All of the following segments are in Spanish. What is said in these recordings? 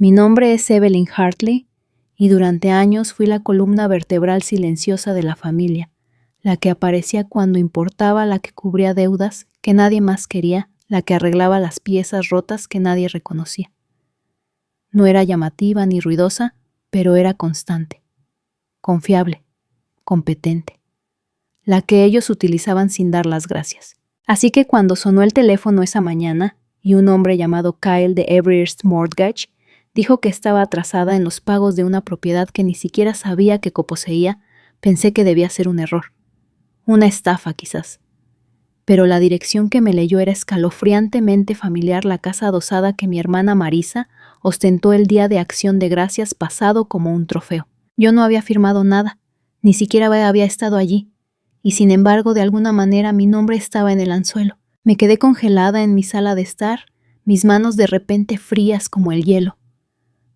Mi nombre es Evelyn Hartley y durante años fui la columna vertebral silenciosa de la familia, la que aparecía cuando importaba, la que cubría deudas que nadie más quería, la que arreglaba las piezas rotas que nadie reconocía. No era llamativa ni ruidosa, pero era constante, confiable, competente, la que ellos utilizaban sin dar las gracias. Así que cuando sonó el teléfono esa mañana y un hombre llamado Kyle de Everest Mortgage dijo que estaba atrasada en los pagos de una propiedad que ni siquiera sabía que coposeía, pensé que debía ser un error. Una estafa, quizás. Pero la dirección que me leyó era escalofriantemente familiar, la casa adosada que mi hermana Marisa ostentó el día de Acción de Gracias pasado como un trofeo. Yo no había firmado nada, ni siquiera había estado allí, y sin embargo, de alguna manera mi nombre estaba en el anzuelo. Me quedé congelada en mi sala de estar, mis manos de repente frías como el hielo.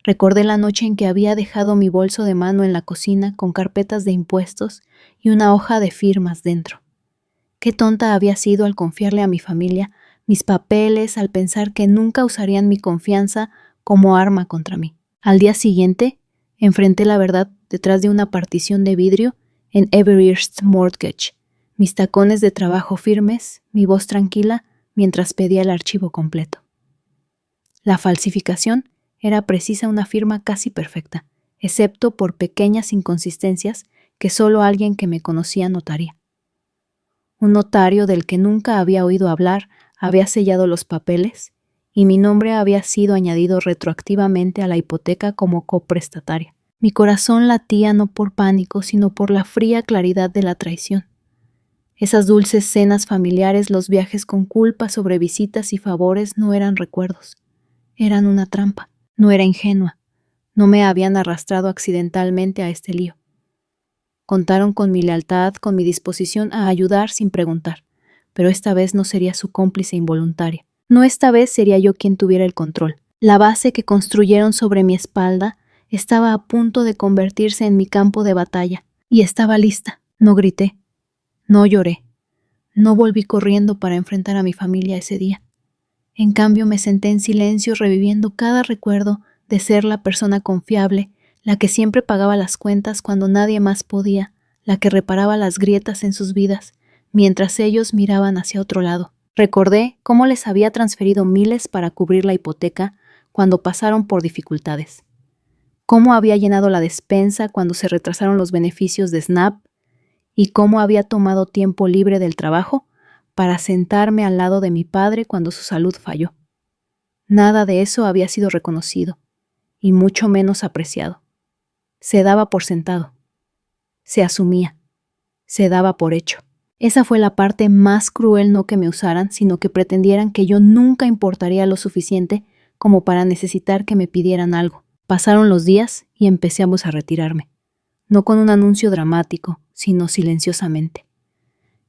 Recordé la noche en que había dejado mi bolso de mano en la cocina con carpetas de impuestos y una hoja de firmas dentro. Qué tonta había sido al confiarle a mi familia mis papeles, al pensar que nunca usarían mi confianza como arma contra mí. Al día siguiente, enfrenté la verdad detrás de una partición de vidrio en Everest Mortgage, mis tacones de trabajo firmes, mi voz tranquila mientras pedía el archivo completo. La falsificación era precisa una firma casi perfecta, excepto por pequeñas inconsistencias que solo alguien que me conocía notaría. Un notario del que nunca había oído hablar había sellado los papeles y mi nombre había sido añadido retroactivamente a la hipoteca como coprestataria. Mi corazón latía no por pánico, sino por la fría claridad de la traición. Esas dulces cenas familiares, los viajes con culpa sobre visitas y favores no eran recuerdos. Eran una trampa. No era ingenua. No me habían arrastrado accidentalmente a este lío. Contaron con mi lealtad, con mi disposición a ayudar sin preguntar, pero esta vez no sería su cómplice involuntaria. No esta vez sería yo quien tuviera el control. La base que construyeron sobre mi espalda estaba a punto de convertirse en mi campo de batalla, y estaba lista. No grité, no lloré, no volví corriendo para enfrentar a mi familia ese día. En cambio me senté en silencio reviviendo cada recuerdo de ser la persona confiable, la que siempre pagaba las cuentas cuando nadie más podía, la que reparaba las grietas en sus vidas, mientras ellos miraban hacia otro lado. Recordé cómo les había transferido miles para cubrir la hipoteca cuando pasaron por dificultades. Cómo había llenado la despensa cuando se retrasaron los beneficios de SNAP y cómo había tomado tiempo libre del trabajo para sentarme al lado de mi padre cuando su salud falló. Nada de eso había sido reconocido, y mucho menos apreciado. Se daba por sentado, se asumía, se daba por hecho. Esa fue la parte más cruel, no que me usaran, sino que pretendieran que yo nunca importaría lo suficiente como para necesitar que me pidieran algo. Pasaron los días y empezamos a retirarme, no con un anuncio dramático, sino silenciosamente.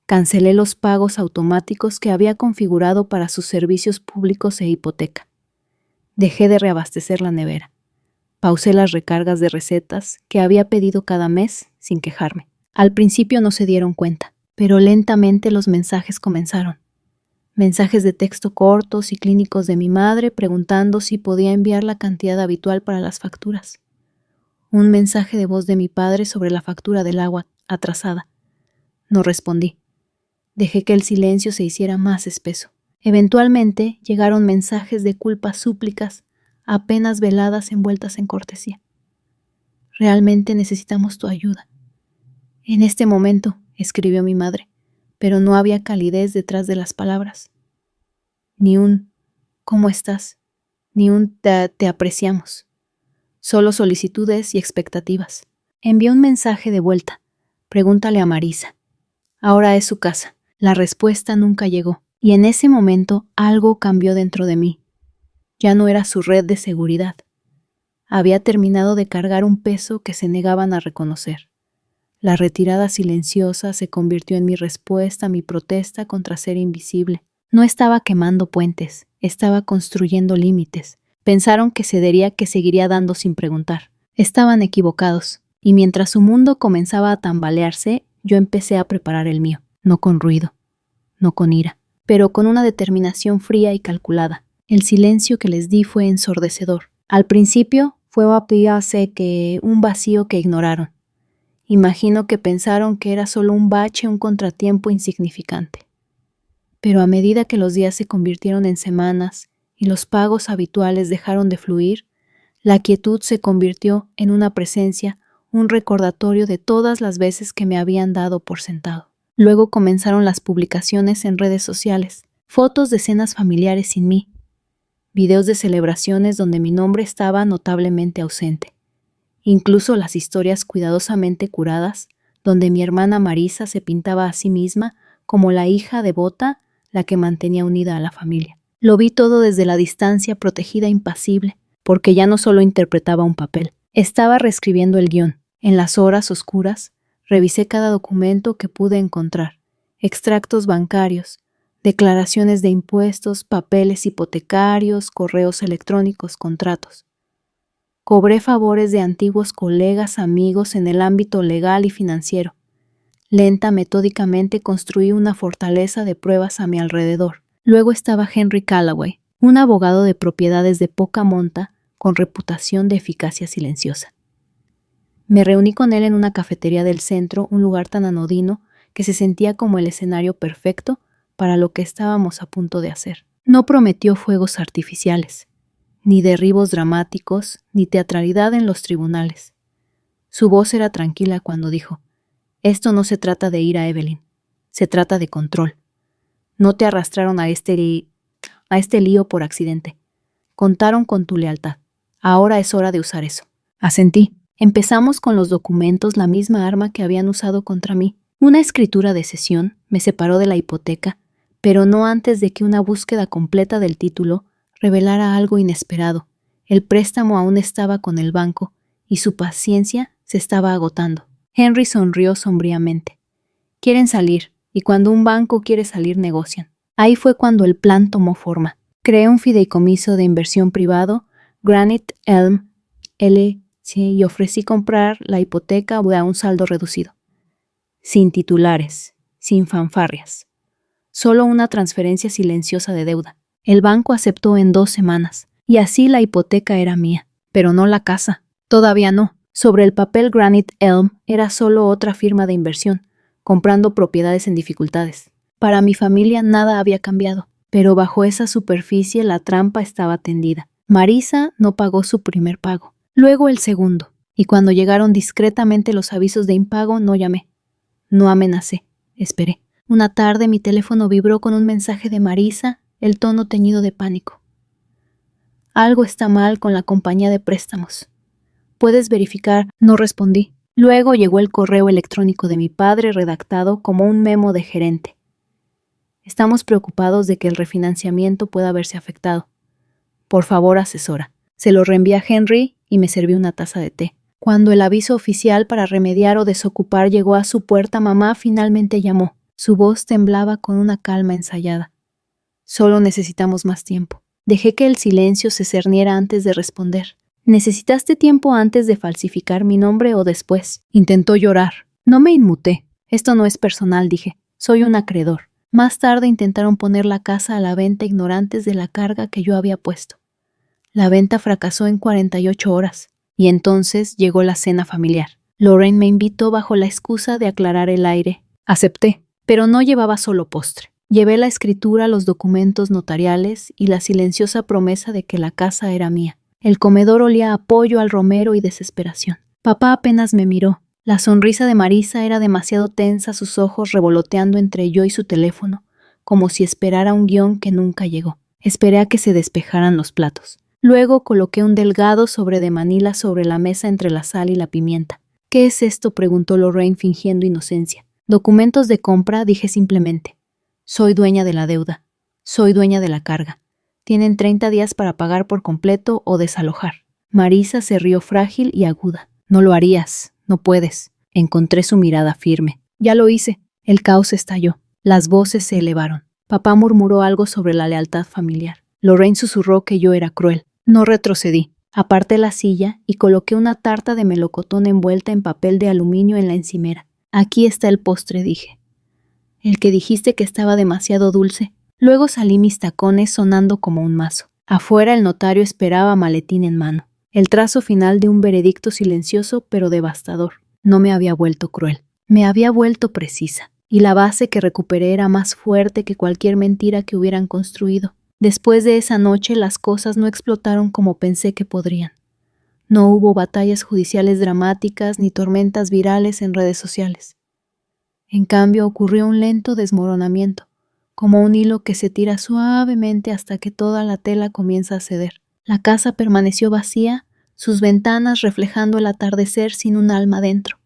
Cancelé los pagos automáticos que había configurado para sus servicios públicos e hipoteca. Dejé de reabastecer la nevera. Pausé las recargas de recetas que había pedido cada mes sin quejarme. Al principio no se dieron cuenta, pero lentamente los mensajes comenzaron. Mensajes de texto cortos y clínicos de mi madre preguntando si podía enviar la cantidad habitual para las facturas. Un mensaje de voz de mi padre sobre la factura del agua atrasada. No respondí. Dejé que el silencio se hiciera más espeso. Eventualmente llegaron mensajes de culpa, súplicas, apenas veladas envueltas en cortesía. Realmente necesitamos tu ayuda. En este momento, escribió mi madre, pero no había calidez detrás de las palabras. Ni un ¿cómo estás? Ni un te apreciamos. Solo solicitudes y expectativas. Envié un mensaje de vuelta. Pregúntale a Marisa. Ahora es su casa. La respuesta nunca llegó, y en ese momento algo cambió dentro de mí. Ya no era su red de seguridad. Había terminado de cargar un peso que se negaban a reconocer. La retirada silenciosa se convirtió en mi respuesta a mi protesta contra ser invisible. No estaba quemando puentes, estaba construyendo límites. Pensaron que cedería, que seguiría dando sin preguntar. Estaban equivocados, y mientras su mundo comenzaba a tambalearse, yo empecé a preparar el mío. No con ruido, no con ira, pero con una determinación fría y calculada. El silencio que les di fue ensordecedor. Al principio fue un vacío que ignoraron. Imagino que pensaron que era solo un bache, un contratiempo insignificante. Pero a medida que los días se convirtieron en semanas y los pagos habituales dejaron de fluir, la quietud se convirtió en una presencia, un recordatorio de todas las veces que me habían dado por sentado. Luego comenzaron las publicaciones en redes sociales, fotos de cenas familiares sin mí, videos de celebraciones donde mi nombre estaba notablemente ausente, incluso las historias cuidadosamente curadas, donde mi hermana Marisa se pintaba a sí misma como la hija devota, la que mantenía unida a la familia. Lo vi todo desde la distancia, protegida, impasible, porque ya no solo interpretaba un papel, estaba reescribiendo el guión. En las horas oscuras, revisé cada documento que pude encontrar, extractos bancarios, declaraciones de impuestos, papeles hipotecarios, correos electrónicos, contratos. Cobré favores de antiguos colegas, amigos en el ámbito legal y financiero. Lenta, metódicamente construí una fortaleza de pruebas a mi alrededor. Luego estaba Henry Callaway, un abogado de propiedades de poca monta con reputación de eficacia silenciosa. Me reuní con él en una cafetería del centro, un lugar tan anodino que se sentía como el escenario perfecto para lo que estábamos a punto de hacer. No prometió fuegos artificiales, ni derribos dramáticos, ni teatralidad en los tribunales. Su voz era tranquila cuando dijo: «Esto no se trata de ir a Evelyn, se trata de control. No te arrastraron a este lío por accidente. Contaron con tu lealtad. Ahora es hora de usar eso». Asentí. Empezamos con los documentos, la misma arma que habían usado contra mí. Una escritura de cesión me separó de la hipoteca, pero no antes de que una búsqueda completa del título revelara algo inesperado. El préstamo aún estaba con el banco y su paciencia se estaba agotando. Henry sonrió sombríamente. Quieren salir, y cuando un banco quiere salir negocian. Ahí fue cuando el plan tomó forma. Creé un fideicomiso de inversión privado, Granite Elm LLC, y ofrecí comprar la hipoteca a un saldo reducido. Sin titulares, sin fanfarrias. Solo una transferencia silenciosa de deuda. El banco aceptó en 2 semanas, y así la hipoteca era mía, pero no la casa. Todavía no. Sobre el papel, Granite Elm era solo otra firma de inversión, comprando propiedades en dificultades. Para mi familia nada había cambiado, pero bajo esa superficie la trampa estaba tendida. Marisa no pagó su primer pago, luego el segundo, y cuando llegaron discretamente los avisos de impago no llamé. No amenacé, esperé. Una tarde mi teléfono vibró con un mensaje de Marisa, el tono teñido de pánico. «Algo está mal con la compañía de préstamos. ¿Puedes verificar?». No respondí. Luego llegó el correo electrónico de mi padre redactado como un memo de gerente. «Estamos preocupados de que el refinanciamiento pueda verse afectado. Por favor, asesora». Se lo reenvié a Henry y me serví una taza de té. Cuando el aviso oficial para remediar o desocupar llegó a su puerta, mamá finalmente llamó. Su voz temblaba con una calma ensayada. «Solo necesitamos más tiempo». Dejé que el silencio se cerniera antes de responder. «¿Necesitaste tiempo antes de falsificar mi nombre o después?». Intentó llorar. No me inmuté. «Esto no es personal», dije. «Soy un acreedor». Más tarde intentaron poner la casa a la venta ignorantes de la carga que yo había puesto. La venta fracasó en 48 horas, y entonces llegó la cena familiar. Lorraine me invitó bajo la excusa de aclarar el aire. Acepté, pero no llevaba solo postre. Llevé la escritura, los documentos notariales y la silenciosa promesa de que la casa era mía. El comedor olía a pollo, al romero y desesperación. Papá apenas me miró. La sonrisa de Marisa era demasiado tensa, sus ojos revoloteando entre yo y su teléfono, como si esperara un guión que nunca llegó. Esperé a que se despejaran los platos. Luego coloqué un delgado sobre de Manila sobre la mesa entre la sal y la pimienta. «¿Qué es esto?», preguntó Lorraine fingiendo inocencia. «Documentos de compra», dije simplemente. «Soy dueña de la deuda. Soy dueña de la carga. Tienen 30 días para pagar por completo o desalojar». Marisa se rió frágil y aguda. «No lo harías. No puedes». Encontré su mirada firme. «Ya lo hice». El caos estalló. Las voces se elevaron. Papá murmuró algo sobre la lealtad familiar. Lorraine susurró que yo era cruel. No retrocedí. Aparté la silla y coloqué una tarta de melocotón envuelta en papel de aluminio en la encimera. «Aquí está el postre», dije. «El que dijiste que estaba demasiado dulce». Luego salí mis tacones sonando como un mazo. Afuera el notario esperaba maletín en mano. El trazo final de un veredicto silencioso pero devastador. No me había vuelto cruel. Me había vuelto precisa. Y la base que recuperé era más fuerte que cualquier mentira que hubieran construido. Después de esa noche las cosas no explotaron como pensé que podrían. No hubo batallas judiciales dramáticas ni tormentas virales en redes sociales. En cambio ocurrió un lento desmoronamiento, como un hilo que se tira suavemente hasta que toda la tela comienza a ceder. La casa permaneció vacía, sus ventanas reflejando el atardecer sin un alma dentro.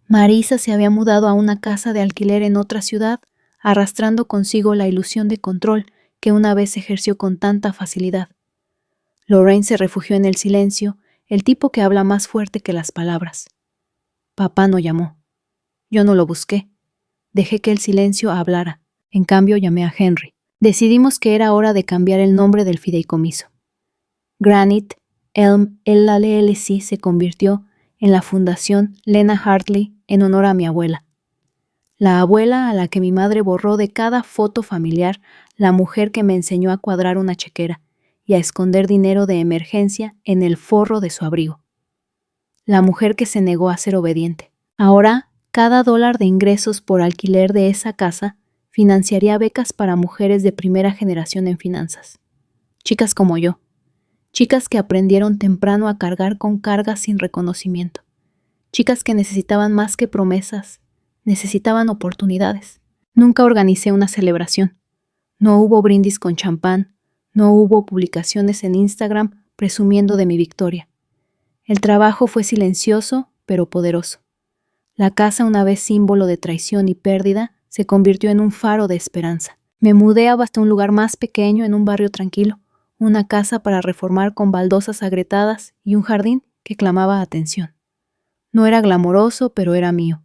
Marisa se había mudado a una casa de alquiler en otra ciudad, arrastrando consigo la ilusión de control que una vez ejerció con tanta facilidad. Lorraine se refugió en el silencio, el tipo que habla más fuerte que las palabras. Papá no llamó. Yo no lo busqué. Dejé que el silencio hablara. En cambio, llamé a Henry. Decidimos que era hora de cambiar el nombre del fideicomiso. Granite Elm LLC se convirtió en la Fundación Lena Hartley en honor a mi abuela. La abuela a la que mi madre borró de cada foto familiar, la mujer que me enseñó a cuadrar una chequera y a esconder dinero de emergencia en el forro de su abrigo. La mujer que se negó a ser obediente. Ahora, cada $1 de ingresos por alquiler de esa casa financiaría becas para mujeres de primera generación en finanzas. Chicas como yo. Chicas que aprendieron temprano a cargar con cargas sin reconocimiento. Chicas que necesitaban más que promesas, necesitaban oportunidades. Nunca organicé una celebración. No hubo brindis con champán, no hubo publicaciones en Instagram presumiendo de mi victoria. El trabajo fue silencioso, pero poderoso. La casa, una vez símbolo de traición y pérdida, se convirtió en un faro de esperanza. Me mudé hasta un lugar más pequeño en un barrio tranquilo, una casa para reformar con baldosas agrietadas y un jardín que clamaba atención. No era glamoroso, pero era mío.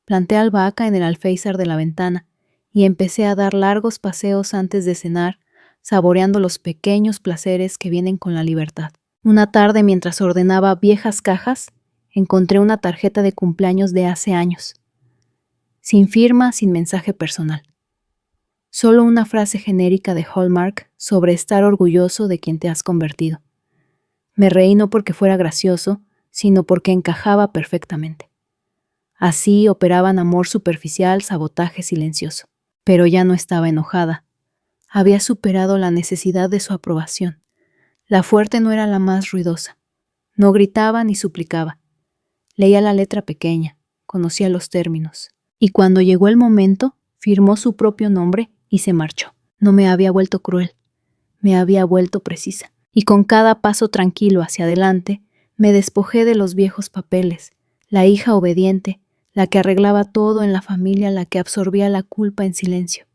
Planté albahaca en el alféizar de la ventana y empecé a dar largos paseos antes de cenar, saboreando los pequeños placeres que vienen con la libertad. Una tarde, mientras ordenaba viejas cajas, encontré una tarjeta de cumpleaños de hace años. Sin firma, sin mensaje personal. Solo una frase genérica de Hallmark sobre estar orgulloso de quien te has convertido. Me reí no porque fuera gracioso, sino porque encajaba perfectamente. Así operaban amor superficial, sabotaje silencioso. Pero ya no estaba enojada. Había superado la necesidad de su aprobación. La fuerte no era la más ruidosa. No gritaba ni suplicaba. Leía la letra pequeña, conocía los términos. Y cuando llegó el momento, firmó su propio nombre y se marchó. No me había vuelto cruel. Me había vuelto precisa. Y con cada paso tranquilo hacia adelante, me despojé de los viejos papeles, la hija obediente, la que arreglaba todo en la familia, la que absorbía la culpa en silencio.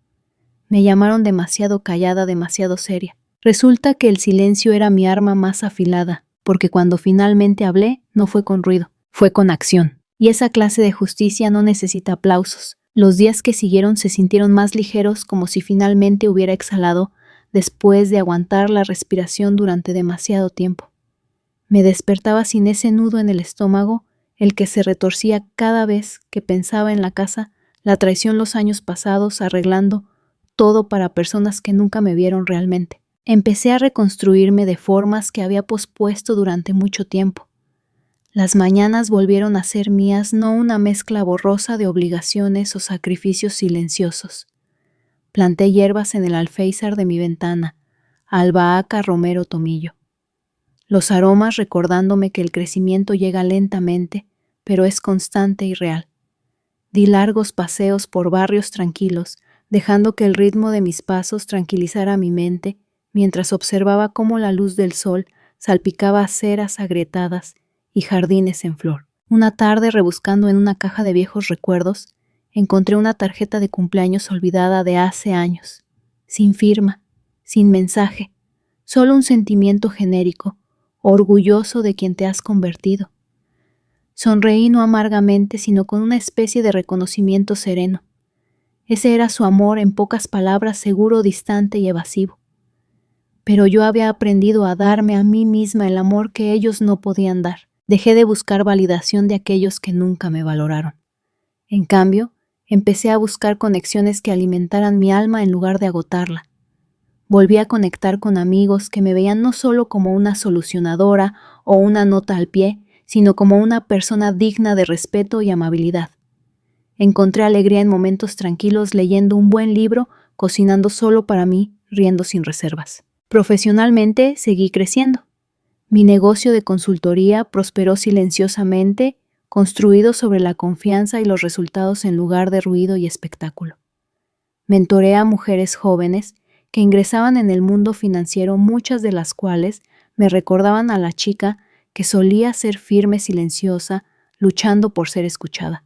Me llamaron demasiado callada, demasiado seria. Resulta que el silencio era mi arma más afilada, porque cuando finalmente hablé, no fue con ruido, fue con acción. Y esa clase de justicia no necesita aplausos. Los días que siguieron se sintieron más ligeros, como si finalmente hubiera exhalado después de aguantar la respiración durante demasiado tiempo. Me despertaba sin ese nudo en el estómago, el que se retorcía cada vez que pensaba en la casa, la traición, los años pasados, arreglando todo para personas que nunca me vieron realmente. Empecé a reconstruirme de formas que había pospuesto durante mucho tiempo. Las mañanas volvieron a ser mías, no una mezcla borrosa de obligaciones o sacrificios silenciosos. Planté hierbas en el alféizar de mi ventana, albahaca, romero, tomillo. Los aromas recordándome que el crecimiento llega lentamente, pero es constante y real. Di largos paseos por barrios tranquilos, dejando que el ritmo de mis pasos tranquilizara mi mente, mientras observaba cómo la luz del sol salpicaba aceras agrietadas y jardines en flor. Una tarde, rebuscando en una caja de viejos recuerdos, encontré una tarjeta de cumpleaños olvidada de hace años, sin firma, sin mensaje, solo un sentimiento genérico, orgulloso de quien te has convertido. Sonreí no amargamente, sino con una especie de reconocimiento sereno. Ese era su amor, en pocas palabras, seguro, distante y evasivo. Pero yo había aprendido a darme a mí misma el amor que ellos no podían dar. Dejé de buscar validación de aquellos que nunca me valoraron. En cambio, empecé a buscar conexiones que alimentaran mi alma en lugar de agotarla. Volví a conectar con amigos que me veían no solo como una solucionadora o una nota al pie, sino como una persona digna de respeto y amabilidad. Encontré alegría en momentos tranquilos leyendo un buen libro, cocinando solo para mí, riendo sin reservas. Profesionalmente seguí creciendo. Mi negocio de consultoría prosperó silenciosamente, construido sobre la confianza y los resultados en lugar de ruido y espectáculo. Mentoreé a mujeres jóvenes que ingresaban en el mundo financiero, muchas de las cuales me recordaban a la chica que solía ser firme, silenciosa, luchando por ser escuchada.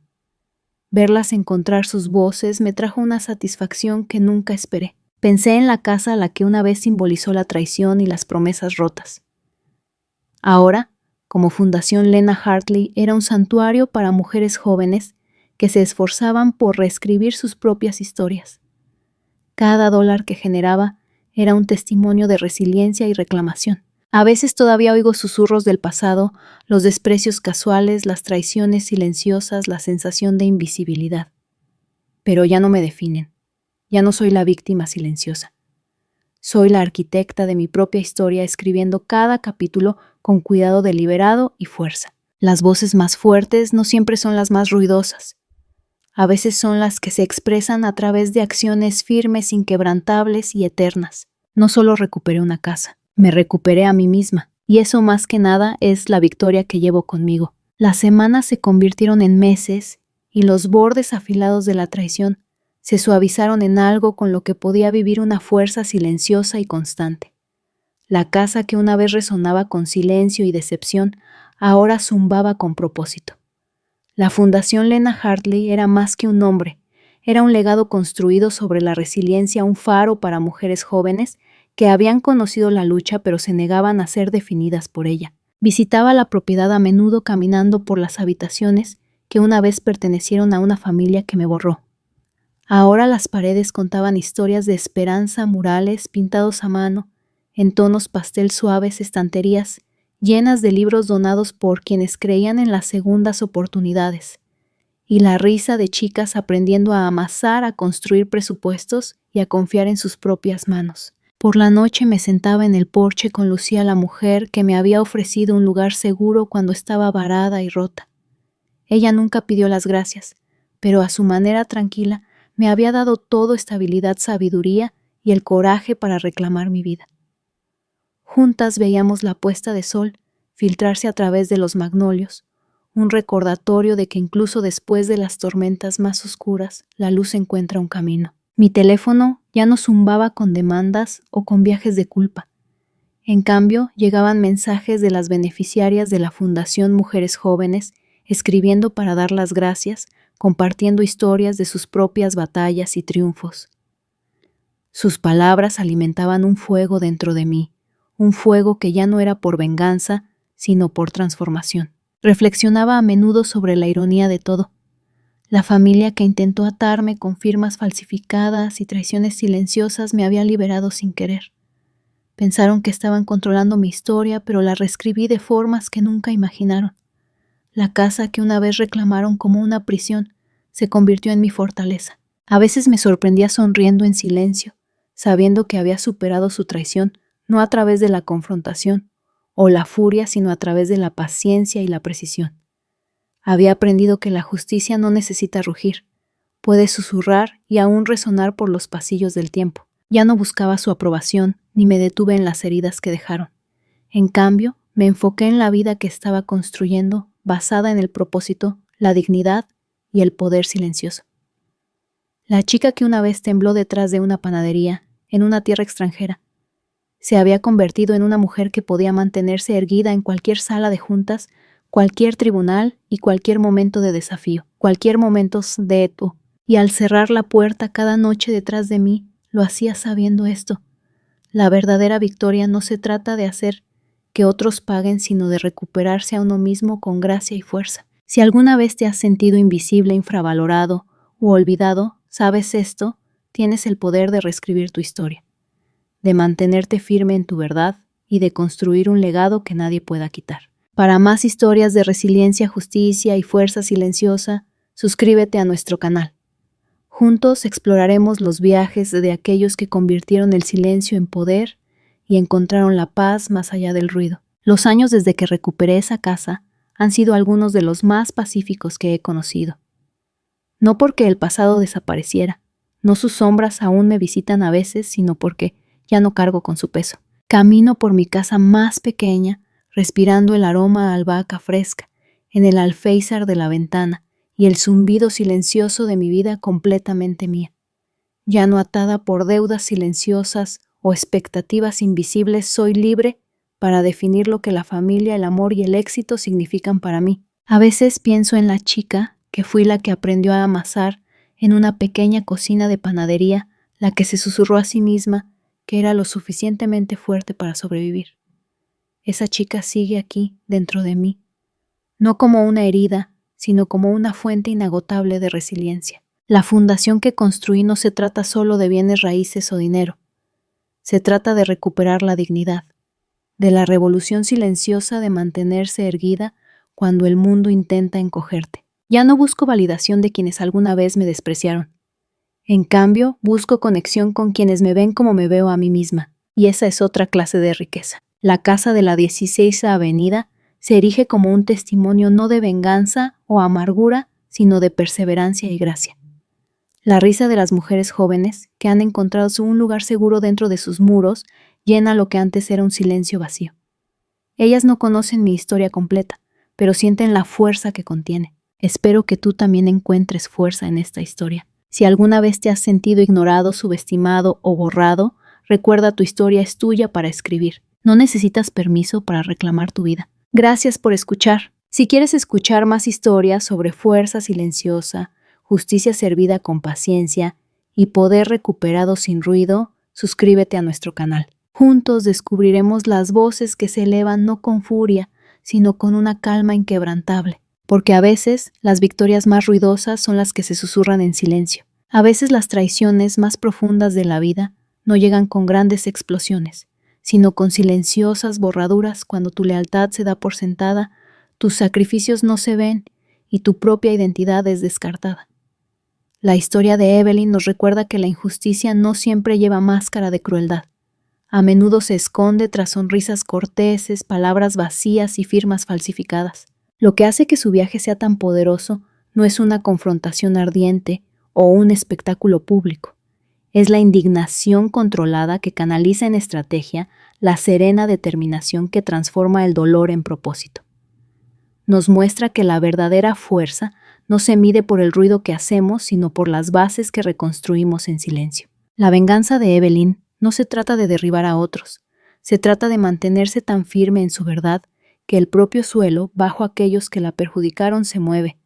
Verlas encontrar sus voces me trajo una satisfacción que nunca esperé. Pensé en la casa a la que una vez simbolizó la traición y las promesas rotas. Ahora, como Fundación Lena Hartley, era un santuario para mujeres jóvenes que se esforzaban por reescribir sus propias historias. Cada dólar que generaba era un testimonio de resiliencia y reclamación. A veces todavía oigo susurros del pasado, los desprecios casuales, las traiciones silenciosas, la sensación de invisibilidad. Pero ya no me definen. Ya no soy la víctima silenciosa. Soy la arquitecta de mi propia historia, escribiendo cada capítulo con cuidado deliberado y fuerza. Las voces más fuertes no siempre son las más ruidosas. A veces son las que se expresan a través de acciones firmes, inquebrantables y eternas. No solo recuperé una casa, me recuperé a mí misma, y eso más que nada es la victoria que llevo conmigo. Las semanas se convirtieron en meses y los bordes afilados de la traición se suavizaron en algo con lo que podía vivir una fuerza silenciosa y constante. La casa que una vez resonaba con silencio y decepción, ahora zumbaba con propósito. La Fundación Lena Hartley era más que un nombre, era un legado construido sobre la resiliencia, un faro para mujeres jóvenes que habían conocido la lucha pero se negaban a ser definidas por ella. Visitaba la propiedad a menudo caminando por las habitaciones que una vez pertenecieron a una familia que me borró. Ahora las paredes contaban historias de esperanza, murales pintados a mano, en tonos pastel suaves, estanterías llenas de libros donados por quienes creían en las segundas oportunidades, y la risa de chicas aprendiendo a amasar, a construir presupuestos y a confiar en sus propias manos. Por la noche me sentaba en el porche con Lucía, la mujer que me había ofrecido un lugar seguro cuando estaba varada y rota. Ella nunca pidió las gracias, pero a su manera tranquila me había dado todo: estabilidad, sabiduría y el coraje para reclamar mi vida. Juntas veíamos la puesta de sol filtrarse a través de los magnolios, un recordatorio de que incluso después de las tormentas más oscuras, la luz encuentra un camino. Mi teléfono ya no zumbaba con demandas o con viajes de culpa. En cambio, llegaban mensajes de las beneficiarias de la Fundación Mujeres Jóvenes, escribiendo para dar las gracias, compartiendo historias de sus propias batallas y triunfos. Sus palabras alimentaban un fuego dentro de mí, un fuego que ya no era por venganza, sino por transformación. Reflexionaba a menudo sobre la ironía de todo. La familia que intentó atarme con firmas falsificadas y traiciones silenciosas me había liberado sin querer. Pensaron que estaban controlando mi historia, pero la reescribí de formas que nunca imaginaron. La casa que una vez reclamaron como una prisión se convirtió en mi fortaleza. A veces me sorprendía sonriendo en silencio, sabiendo que había superado su traición, no a través de la confrontación o la furia, sino a través de la paciencia y la precisión. Había aprendido que la justicia no necesita rugir, puede susurrar y aún resonar por los pasillos del tiempo. Ya no buscaba su aprobación, ni me detuve en las heridas que dejaron. En cambio, me enfoqué en la vida que estaba construyendo, basada en el propósito, la dignidad y el poder silencioso. La chica que una vez tembló detrás de una panadería, en una tierra extranjera, se había convertido en una mujer que podía mantenerse erguida en cualquier sala de juntas, cualquier tribunal y cualquier momento de desafío, cualquier momento de eto. Y al cerrar la puerta cada noche detrás de mí, lo hacía sabiendo esto. La verdadera victoria no se trata de hacer que otros paguen, sino de recuperarse a uno mismo con gracia y fuerza. Si alguna vez te has sentido invisible, infravalorado o olvidado, sabes esto, tienes el poder de reescribir tu historia, de mantenerte firme en tu verdad y de construir un legado que nadie pueda quitar. Para más historias de resiliencia, justicia y fuerza silenciosa, suscríbete a nuestro canal. Juntos exploraremos los viajes de aquellos que convirtieron el silencio en poder y encontraron la paz más allá del ruido. Los años desde que recuperé esa casa han sido algunos de los más pacíficos que he conocido. No porque el pasado desapareciera, no sus sombras aún me visitan a veces, sino porque ya no cargo con su peso. Camino por mi casa más pequeña, respirando el aroma a albahaca fresca, en el alféizar de la ventana y el zumbido silencioso de mi vida completamente mía. Ya no atada por deudas silenciosas o expectativas invisibles, soy libre para definir lo que la familia, el amor y el éxito significan para mí. A veces pienso en la chica que fui la que aprendió a amasar en una pequeña cocina de panadería, la que se susurró a sí misma que era lo suficientemente fuerte para sobrevivir. Esa chica sigue aquí, dentro de mí, no como una herida, sino como una fuente inagotable de resiliencia. La fundación que construí no se trata solo de bienes raíces o dinero. Se trata de recuperar la dignidad, de la revolución silenciosa de mantenerse erguida cuando el mundo intenta encogerte. Ya no busco validación de quienes alguna vez me despreciaron. En cambio, busco conexión con quienes me ven como me veo a mí misma, y esa es otra clase de riqueza. La casa de la 16ª Avenida se erige como un testimonio no de venganza o amargura, sino de perseverancia y gracia. La risa de las mujeres jóvenes, que han encontrado un lugar seguro dentro de sus muros, llena lo que antes era un silencio vacío. Ellas no conocen mi historia completa, pero sienten la fuerza que contiene. Espero que tú también encuentres fuerza en esta historia. Si alguna vez te has sentido ignorado, subestimado o borrado, recuerda, tu historia es tuya para escribir. No necesitas permiso para reclamar tu vida. Gracias por escuchar. Si quieres escuchar más historias sobre fuerza silenciosa, justicia servida con paciencia y poder recuperado sin ruido, suscríbete a nuestro canal. Juntos descubriremos las voces que se elevan no con furia, sino con una calma inquebrantable. Porque a veces las victorias más ruidosas son las que se susurran en silencio. A veces las traiciones más profundas de la vida no llegan con grandes explosiones, sino con silenciosas borraduras cuando tu lealtad se da por sentada, tus sacrificios no se ven y tu propia identidad es descartada. La historia de Evelyn nos recuerda que la injusticia no siempre lleva máscara de crueldad. A menudo se esconde tras sonrisas corteses, palabras vacías y firmas falsificadas. Lo que hace que su viaje sea tan poderoso no es una confrontación ardiente o un espectáculo público. Es la indignación controlada que canaliza en estrategia, la serena determinación que transforma el dolor en propósito. Nos muestra que la verdadera fuerza no se mide por el ruido que hacemos, sino por las bases que reconstruimos en silencio. La venganza de Evelyn no se trata de derribar a otros, se trata de mantenerse tan firme en su verdad que el propio suelo, bajo aquellos que la perjudicaron, se mueve.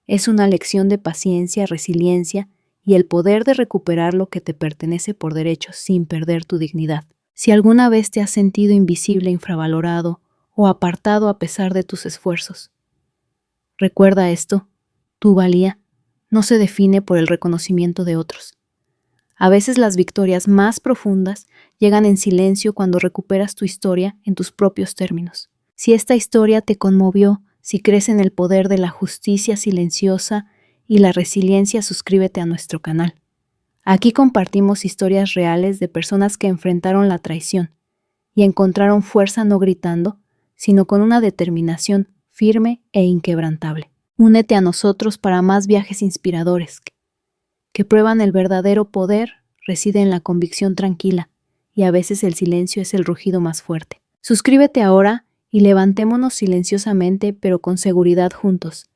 Es una lección de paciencia, resiliencia y el poder de recuperar lo que te pertenece por derecho sin perder tu dignidad. Si alguna vez te has sentido invisible, infravalorado o apartado a pesar de tus esfuerzos, recuerda esto: tu valía no se define por el reconocimiento de otros. A veces las victorias más profundas llegan en silencio cuando recuperas tu historia en tus propios términos. Si esta historia te conmovió, si crees en el poder de la justicia silenciosa y la resiliencia, suscríbete a nuestro canal. Aquí compartimos historias reales de personas que enfrentaron la traición y encontraron fuerza no gritando, sino con una determinación firme e inquebrantable. Únete a nosotros para más viajes inspiradores que prueban el verdadero poder reside en la convicción tranquila, y a veces el silencio es el rugido más fuerte. Suscríbete ahora y levantémonos silenciosamente pero con seguridad juntos.